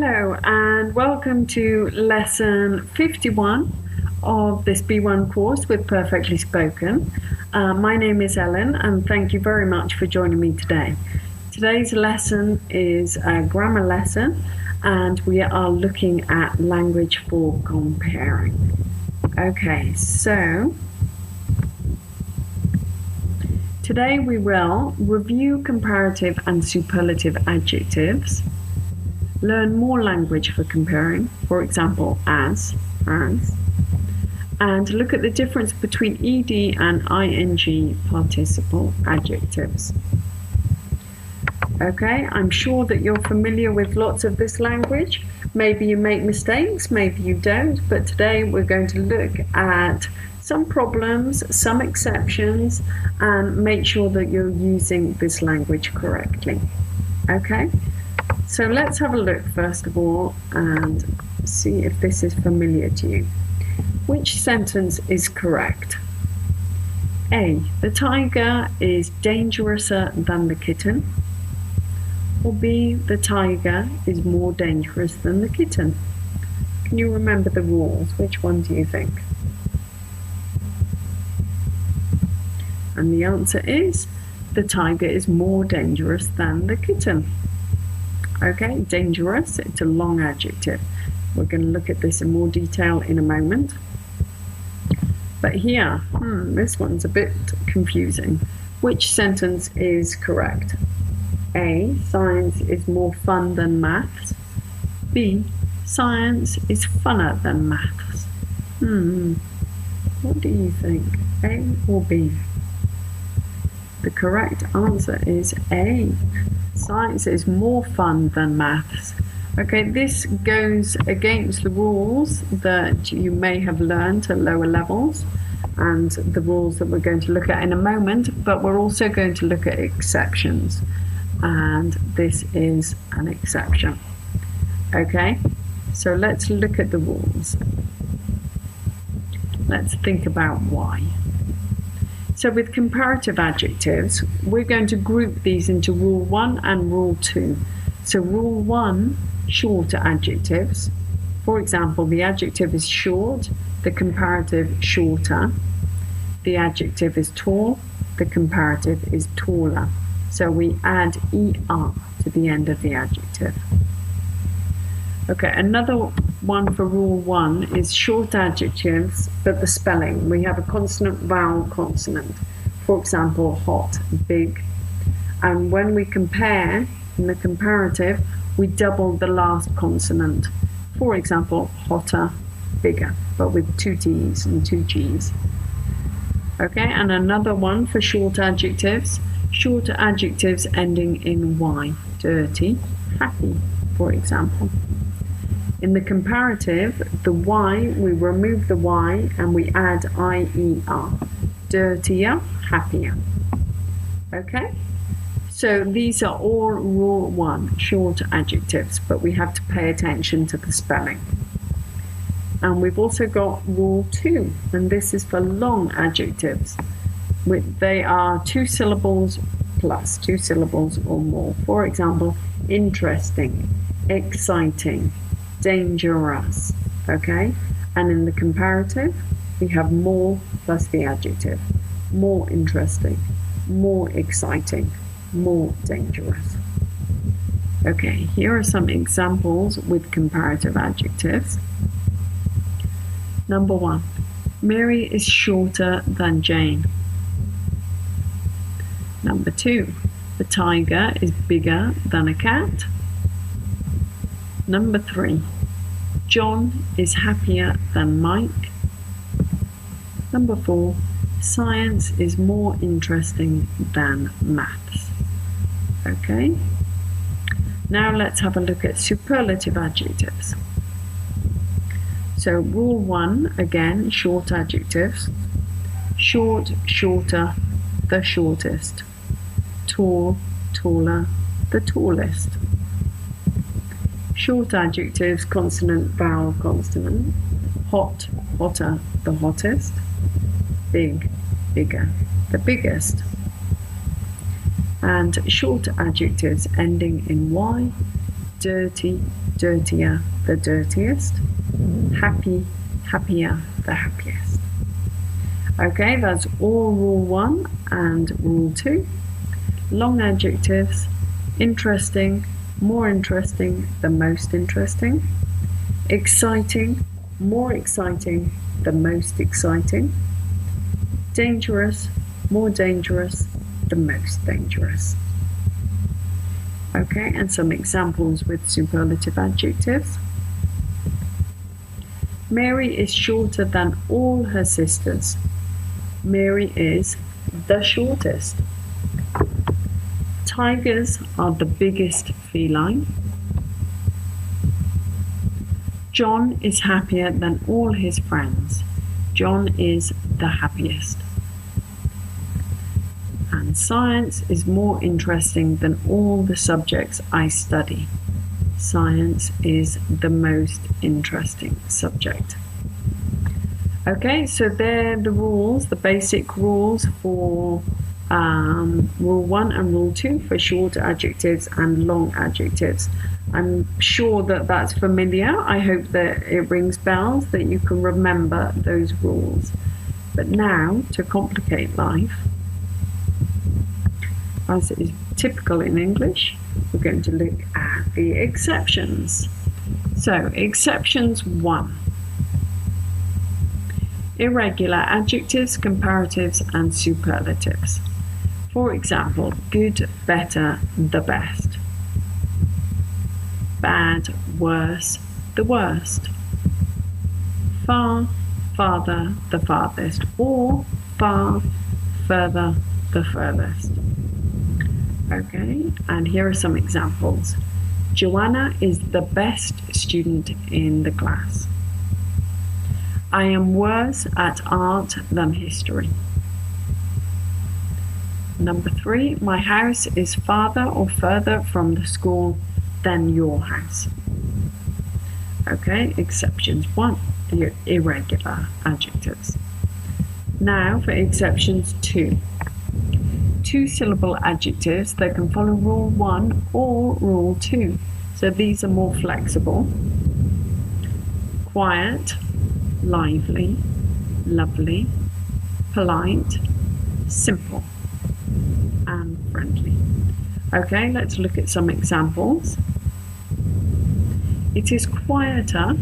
Hello and welcome to lesson 51 of this B1 course with Perfectly Spoken. My name is Ellen and thank you very much for joining me today. Today's lesson is a grammar lesson and we are looking at language for comparing. Okay, so today we will review comparative and superlative adjectives, learn more language for comparing, for example, as, and look at the difference between ed and ing participle adjectives. Okay, I'm sure that you're familiar with lots of this language. Maybe you make mistakes, maybe you don't, but today we're going to look at some problems, some exceptions, and make sure that you're using this language correctly. Okay? So let's have a look first of all and see if this is familiar to you. Which sentence is correct? A. The tiger is dangerouser than the kitten. Or B. The tiger is more dangerous than the kitten. Can you remember the rules? Which one do you think? And the answer is the tiger is more dangerous than the kitten. Okay, dangerous, it's a long adjective. We're going to look at this in more detail in a moment. But here, this one's a bit confusing. Which sentence is correct? A, science is more fun than maths. B, science is funner than maths. What do you think? A or B? The correct answer is A. Science is more fun than maths. Okay, this goes against the rules that you may have learned at lower levels and the rules that we're going to look at in a moment, but we're also going to look at exceptions. And this is an exception. Okay, so let's look at the rules. Let's think about why. So with comparative adjectives, we're going to group these into Rule 1 and Rule 2. So Rule 1, shorter adjectives. For example, the adjective is short, the comparative shorter. The adjective is tall, the comparative is taller. So we add ER to the end of the adjective. Okay, another one for Rule 1 is short adjectives, but the spelling. We have a consonant, vowel, consonant. For example, hot, big. And when we compare, in the comparative, we double the last consonant. For example, hotter, bigger, but with two T's and two G's. Okay, and another one for short adjectives ending in Y. Dirty, happy, for example. In the comparative, the Y, we remove the Y and we add IER. Dirtier, happier. Okay? So these are all Rule 1, short adjectives, but we have to pay attention to the spelling. And we've also got Rule 2, and this is for long adjectives. They are 2 syllables plus 2 syllables or more. For example, interesting, exciting, dangerous. Okay? And in the comparative, we have more plus the adjective. More interesting, more exciting, more dangerous. Okay, here are some examples with comparative adjectives. Number 1, Mary is shorter than Jane. Number 2, the tiger is bigger than a cat. Number 3, John is happier than Mike. Number 4, science is more interesting than maths. Okay? Now let's have a look at superlative adjectives. So Rule 1, again, short adjectives. Short, shorter, the shortest. Tall, taller, the tallest. Short adjectives, consonant, vowel, consonant. Hot, hotter, the hottest. Big, bigger, the biggest. And short adjectives ending in Y. dirty, dirtier, the dirtiest. Happy, happier, the happiest. Okay, that's all rule 1 and rule 2. Long adjectives, interesting, more interesting, the most interesting. Exciting, more exciting, the most exciting. Dangerous, more dangerous, the most dangerous. Okay, and some examples with superlative adjectives. Mary is shorter than all her sisters. Mary is the shortest. Tigers are the biggest feline. John is happier than all his friends. John is the happiest. And science is more interesting than all the subjects I study. Science is the most interesting subject. Okay, so they're the rules, the basic rules for rule 1 and rule 2 for short adjectives and long adjectives. I'm sure that that's familiar. I hope that it rings bells, that you can remember those rules. But now, to complicate life, as is typical in English, we're going to look at the exceptions. So, exceptions 1. Irregular adjectives, comparatives, and superlatives. For example, good, better, the best. Bad, worse, the worst. Far, farther, the farthest. Or far, further, the furthest. Okay, and here are some examples. Joanna is the best student in the class. I am worse at art than history. Number 3, my house is farther or further from the school than your house. Okay, exceptions 1, irregular adjectives. Now for exceptions 2. 2-syllable adjectives that can follow rule 1 or rule 2. So these are more flexible. Quiet, lively, lovely, polite, simple, and friendly. Okay, let's look at some examples. It is quieter,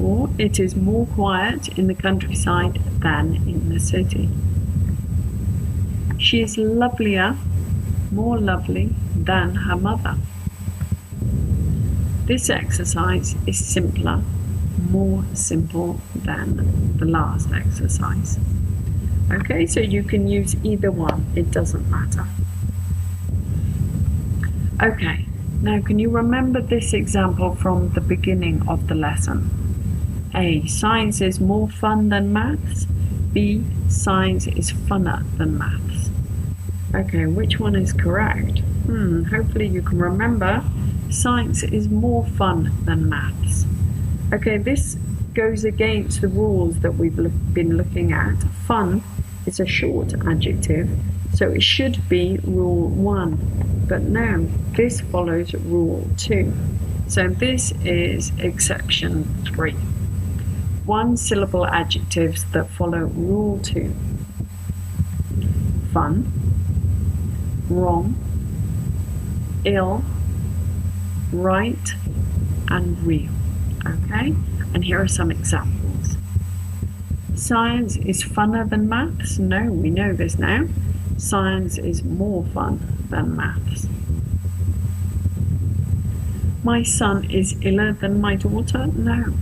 or it is more quiet in the countryside than in the city. She is lovelier, more lovely than her mother. This exercise is simpler, more simple than the last exercise. Okay, so you can use either one, it doesn't matter. Okay, now can you remember this example from the beginning of the lesson? A, science is more fun than maths. B, science is funner than maths. Okay, which one is correct? Hopefully you can remember. Science is more fun than maths. Okay, this goes against the rules that we've been looking at. Fun is a short adjective, so it should be rule 1. But no, this follows rule 2. So this is exception 3. 1-syllable adjectives that follow rule 2. Fun, wrong, ill, right, and real. Okay, and here are some examples. Science is funner than maths. No, we know this now. Science is more fun than maths. My son is iller than my daughter. No,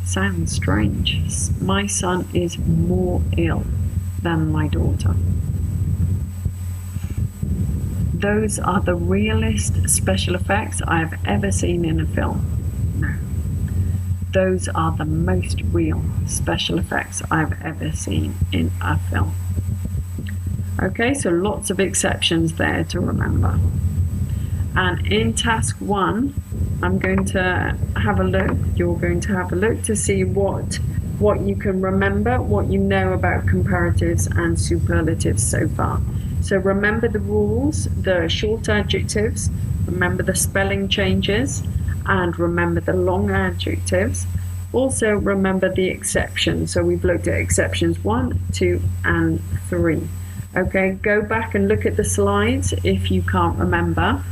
sounds strange. My son is more ill than my daughter. Those are the realest special effects I have ever seen in a film. No. Those are the most real special effects I've ever seen in a film. Okay, so lots of exceptions there to remember. And in task 1, I'm going to have a look, you're going to have a look to see what you can remember, what you know about comparatives and superlatives so far. So remember the rules, the short adjectives, remember the spelling changes, and remember the long adjectives. Also remember the exceptions. So we've looked at exceptions 1, 2, and 3. Okay, go back and look at the slides if you can't remember.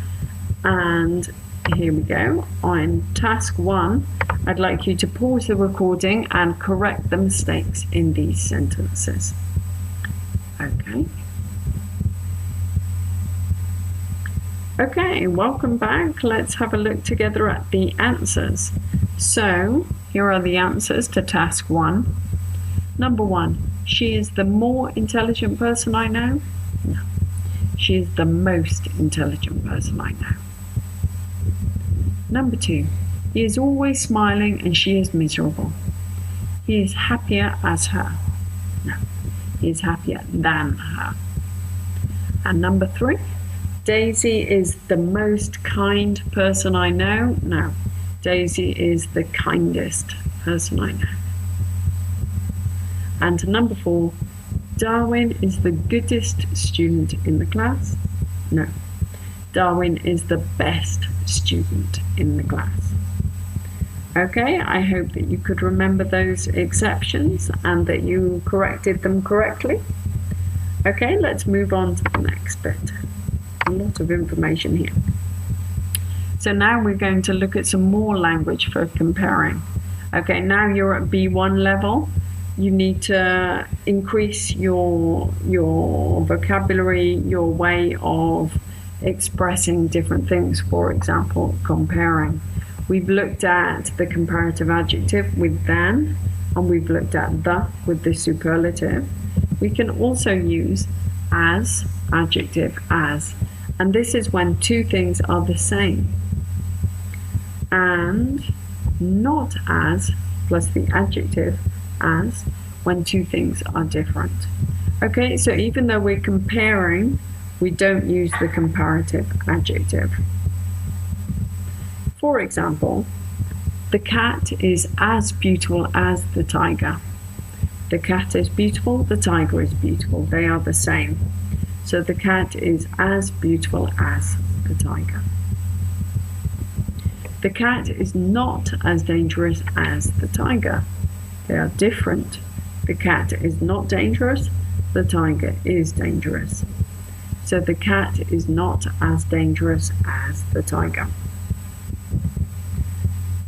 And here we go. On task 1, I'd like you to pause the recording and correct the mistakes in these sentences. Okay. Okay, welcome back. Let's have a look together at the answers. So, here are the answers to task 1. Number 1, she is the more intelligent person I know. No, she is the most intelligent person I know. Number 2, he is always smiling and she is miserable. He is happier as her. No, he is happier than her. And number 3, Daisy is the most kind person I know. No, Daisy is the kindest person I know. And number 4, Darwin is the goodest student in the class. No, Darwin is the best student in the class. Okay, I hope that you could remember those exceptions and that you corrected them correctly. Okay, let's move on to the next bit. A lot of information here. So now we're going to look at some more language for comparing. Okay, now you're at B1 level. You need to increase your vocabulary, your way of expressing different things. For example, comparing. We've looked at the comparative adjective with than, and we've looked at the with the superlative. We can also use as, adjective as, and this is when two things are the same. And not as plus the adjective as when two things are different. Okay, so even though we're comparing, we don't use the comparative adjective. For example, the cat is as beautiful as the tiger. The cat is beautiful, the tiger is beautiful. They are the same. So the cat is as beautiful as the tiger. The cat is not as dangerous as the tiger. They are different. The cat is not dangerous, the tiger is dangerous. So the cat is not as dangerous as the tiger.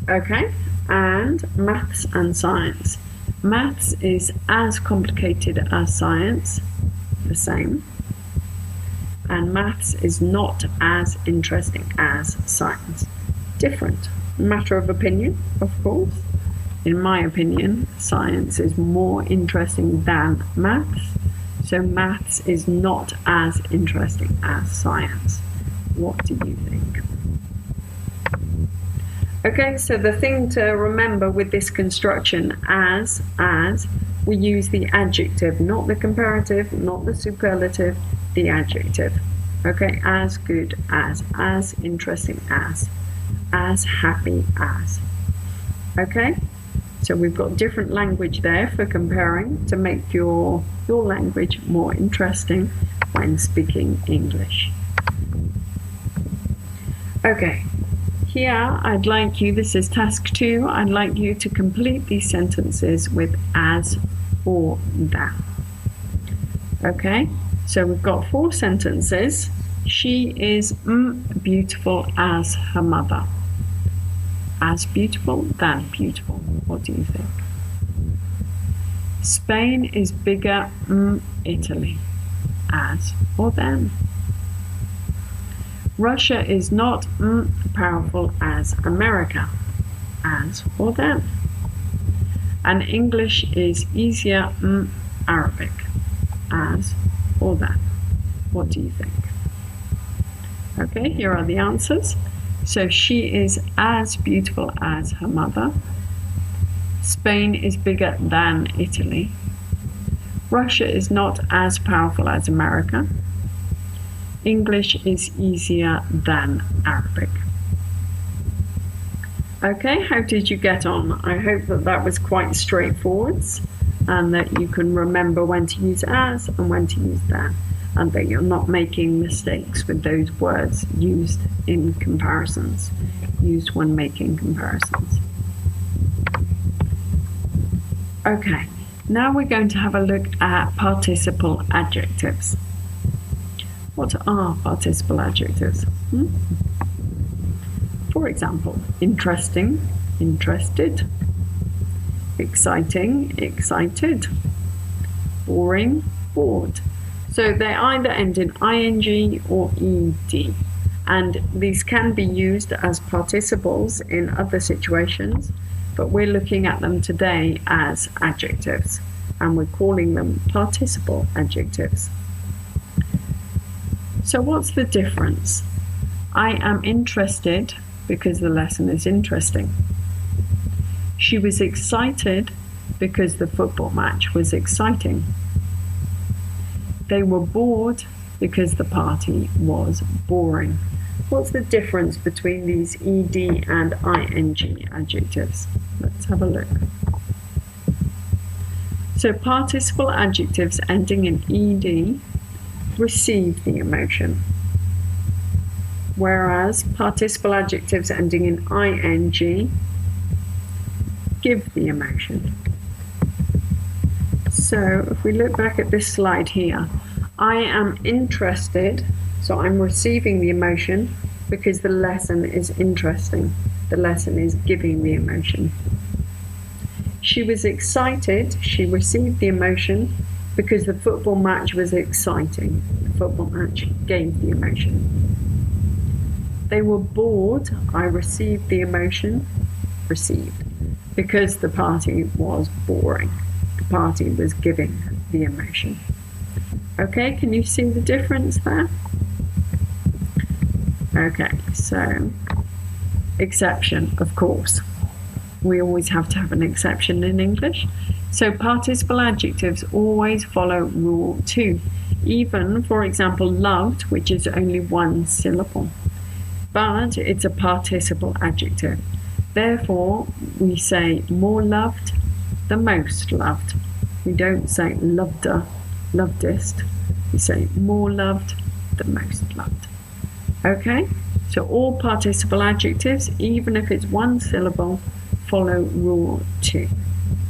Okay, and maths and science. Maths is as complicated as science, the same. And maths is not as interesting as science, different. Matter of opinion, of course. In my opinion, science is more interesting than maths. So maths is not as interesting as science. What do you think? Okay, so the thing to remember with this construction, as, we use the adjective, not the comparative, not the superlative, the adjective. Okay, as good as interesting as happy as. Okay, so we've got different language there for comparing to make your language more interesting when speaking English. Okay. Here, I'd like you, this is task 2, I'd like you to complete these sentences with as or than. Okay, so we've got 4 sentences. She is beautiful as her mother. As beautiful, than beautiful. What do you think? Spain is bigger, Italy. As or than. Russia is not powerful as America. As or than. And English is easier, Arabic. As or than. What do you think? Okay, here are the answers. So she is as beautiful as her mother. Spain is bigger than Italy. Russia is not as powerful as America. English is easier than Arabic. Okay, how did you get on? I hope that that was quite straightforward and that you can remember when to use as and when to use than. and that you're not making mistakes with those words used in comparisons, used when making comparisons. Okay, now we're going to have a look at participle adjectives. What are participle adjectives? For example, interesting, interested, exciting, excited, boring, bored. So they either end in ing or ed, and these can be used as participles in other situations, but we're looking at them today as adjectives, and we're calling them participle adjectives. So what's the difference? I am interested because the lesson is interesting. She was excited because the football match was exciting. They were bored because the party was boring. What's the difference between these ed and ing adjectives? Let's have a look. So participle adjectives ending in ed receive the emotion, whereas participle adjectives ending in ing give the emotion. So if we look back at this slide here, I am interested, so I'm receiving the emotion because the lesson is interesting. The lesson is giving the emotion. She was excited, she received the emotion because the football match was exciting. The football match gave the emotion. They were bored, I received the emotion, received, because the party was boring. The party was giving the emotion. Okay, can you see the difference there? Okay, so exception, of course. We always have to have an exception in English. So participle adjectives always follow rule 2. Even, for example, loved, which is only one syllable. But it's a participle adjective. Therefore, we say more loved, the most loved. We don't say loveder, lovedest. We say more loved, the most loved. Okay? So all participle adjectives, even if it's one syllable, follow rule 2.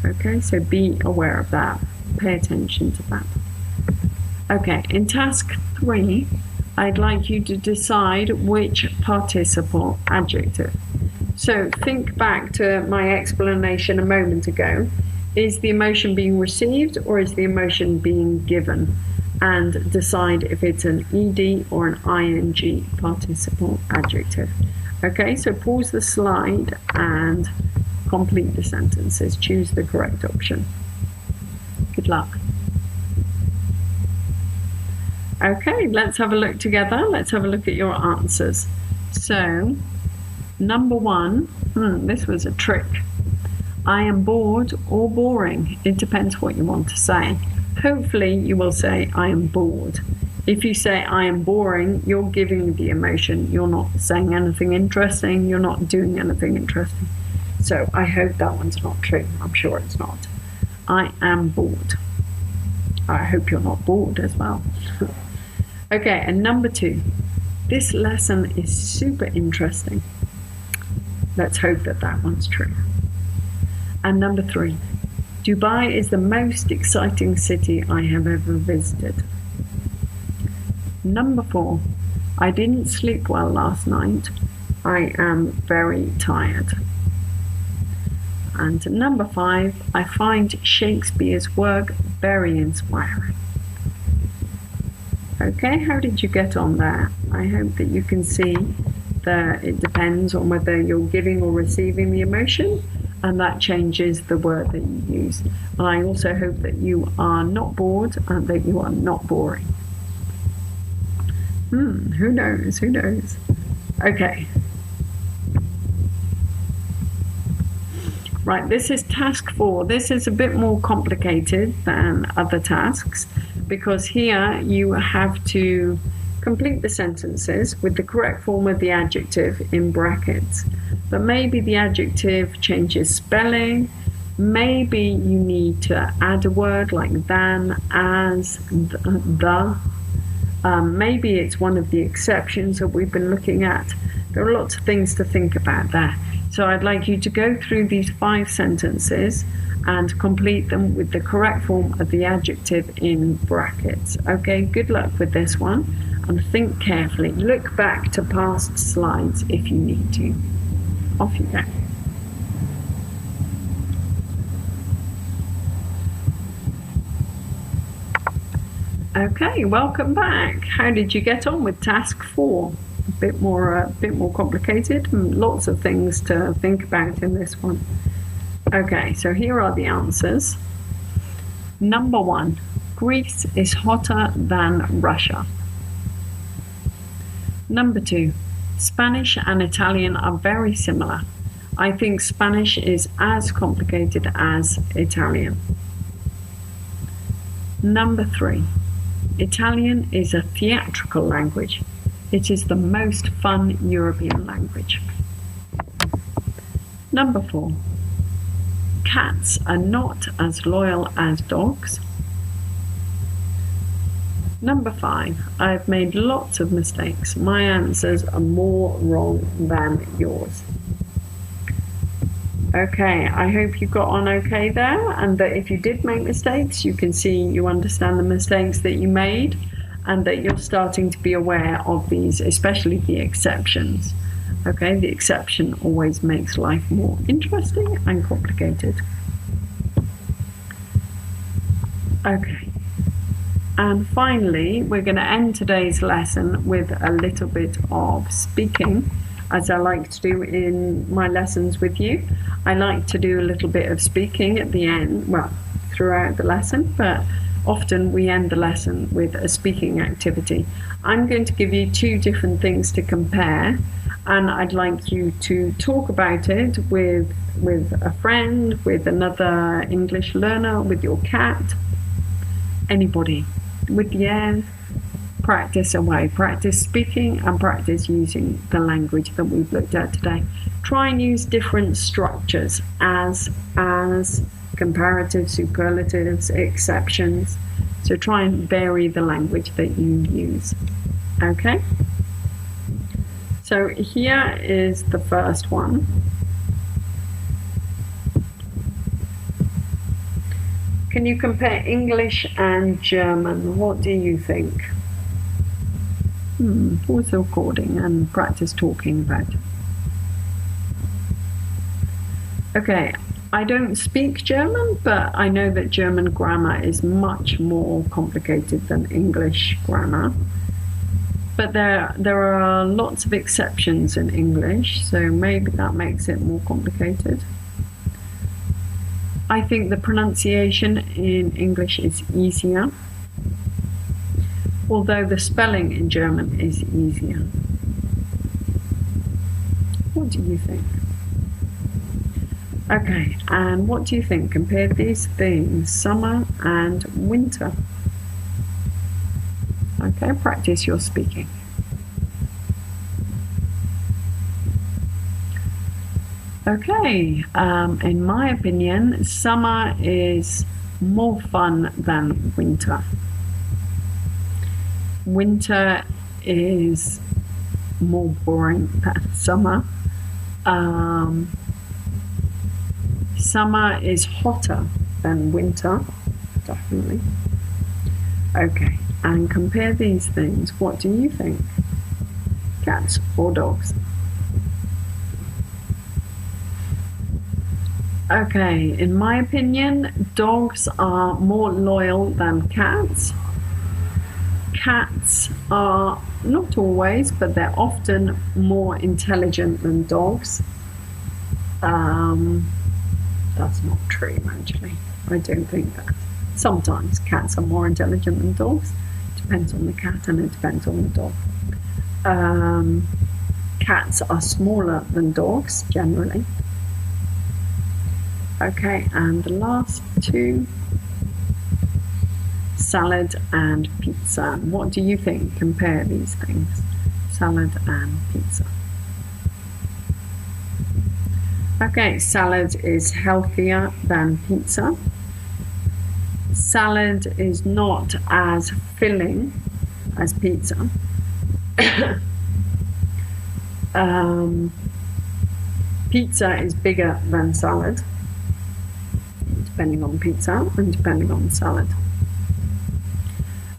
Okay, so be aware of that. Pay attention to that. Okay, in task 3, I'd like you to decide which participle adjective. So think back to my explanation a moment ago. Is the emotion being received or is the emotion being given? And decide if it's an ed or an ing participle adjective. Okay, so pause the slide and complete the sentences. Choose the correct option. Good luck. Okay, let's have a look together. Let's have a look at your answers. So, number 1, this was a trick. I am bored or boring. It depends what you want to say. Hopefully you will say I am bored. If you say I am boring, you're giving the emotion. You're not saying anything interesting. You're not doing anything interesting. So I hope that one's not true. I'm sure it's not. I am bored. I hope you're not bored as well. Okay, and number 2. This lesson is super interesting. Let's hope that that one's true. And number 3. Dubai is the most exciting city I have ever visited. Number 4. I didn't sleep well last night. I am very tired. And number 5. I find Shakespeare's work very inspiring. Okay, how did you get on there? I hope that you can see that it depends on whether you're giving or receiving the emotion, and that changes the word that you use. And I also hope that you are not bored and that you are not boring. Who knows? Who knows? Okay. Right, this is task 4. This is a bit more complicated than other tasks because here you have to complete the sentences with the correct form of the adjective in brackets. But maybe the adjective changes spelling. Maybe you need to add a word like than, as, the. Maybe it's one of the exceptions that we've been looking at. There are lots of things to think about there. So I'd like you to go through these 5 sentences and complete them with the correct form of the adjective in brackets. Okay, good luck with this one, and think carefully. Look back to past slides if you need to. Off you go. Okay, welcome back. How did you get on with task 4? A bit more complicated. Lots of things to think about in this one. Okay, so here are the answers. Number 1, Greece is hotter than Russia. Number 2, Spanish and Italian are very similar. I think Spanish is as complicated as Italian. Number 3, Italian is a theatrical language. It is the most fun European language. Number 4, cats are not as loyal as dogs. Number 5, I've made lots of mistakes. My answers are more wrong than yours. Okay, I hope you got on okay there, and that if you did make mistakes, you can see you understand the mistakes that you made, and that you're starting to be aware of these, especially the exceptions. Okay, the exception always makes life more interesting and complicated. Okay, and finally, we're going to end today's lesson with a little bit of speaking, as I like to do in my lessons with you. I like to do a little bit of speaking at the end, well, throughout the lesson, but often we end the lesson with a speaking activity. I'm going to give you 2 different things to compare, and I'd like you to talk about it with a friend, with another English learner, with your cat, anybody, with the practice away. Practice speaking and practice using the language that we've looked at today. Try and use different structures as, comparative, superlatives, exceptions. So try and vary the language that you use. Okay? So here is the first one. Can you compare English and German? What do you think? Pause the recording and practice talking about it. Okay, I don't speak German, but I know that German grammar is much more complicated than English grammar. But there are lots of exceptions in English, so maybe that makes it more complicated. I think the pronunciation in English is easier, although the spelling in German is easier. What do you think? Okay, and what do you think? Compare these things, summer and winter. Okay, practice your speaking. Okay, in my opinion, summer is more fun than winter. Winter is more boring than summer. Summer is hotter than winter, definitely. Okay, and compare these things. What do you think? Cats or dogs? Okay, in my opinion, dogs are more loyal than cats. Cats are not always, but they're often more intelligent than dogs. That's not true, actually. I don't think that. Sometimes cats are more intelligent than dogs. It depends on the cat and it depends on the dog. Cats are smaller than dogs, generally. Okay, and the last 2. Salad and pizza. What do you think? Compare these things. Salad and pizza. Okay, salad is healthier than pizza. Salad is not as filling as pizza. Pizza is bigger than salad, depending on pizza and depending on salad.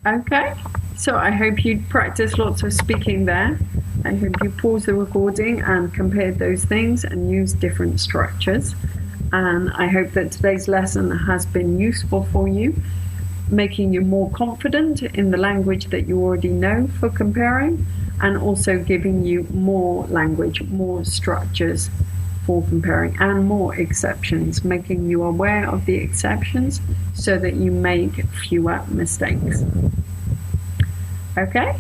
Okay, so I hope you practice lots of speaking there. I hope you pause the recording and compare those things and use different structures. And I hope that today's lesson has been useful for you, making you more confident in the language that you already know for comparing, and also giving you more language, more structures for comparing, and more exceptions, making you aware of the exceptions so that you make fewer mistakes. Okay,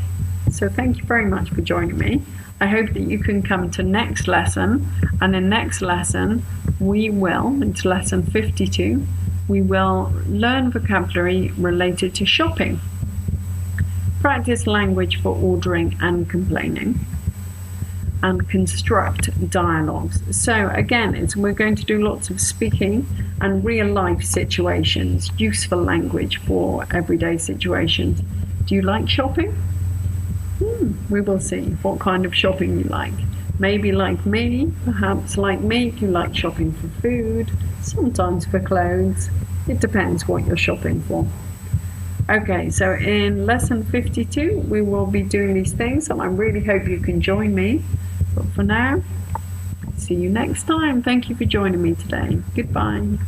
so thank you very much for joining me. I hope that you can come to next lesson, and in next lesson we will, it's lesson 52, we will learn vocabulary related to shopping, practice language for ordering and complaining, and construct dialogues. So again, we're going to do lots of speaking and real life situations, useful language for everyday situations. Do you like shopping? We will see what kind of shopping you like. Maybe like me, perhaps like me, you like shopping for food, sometimes for clothes. It depends what you're shopping for. Okay, so in lesson 52, we will be doing these things, and I really hope you can join me. But for now, see you next time. Thank you for joining me today. Goodbye.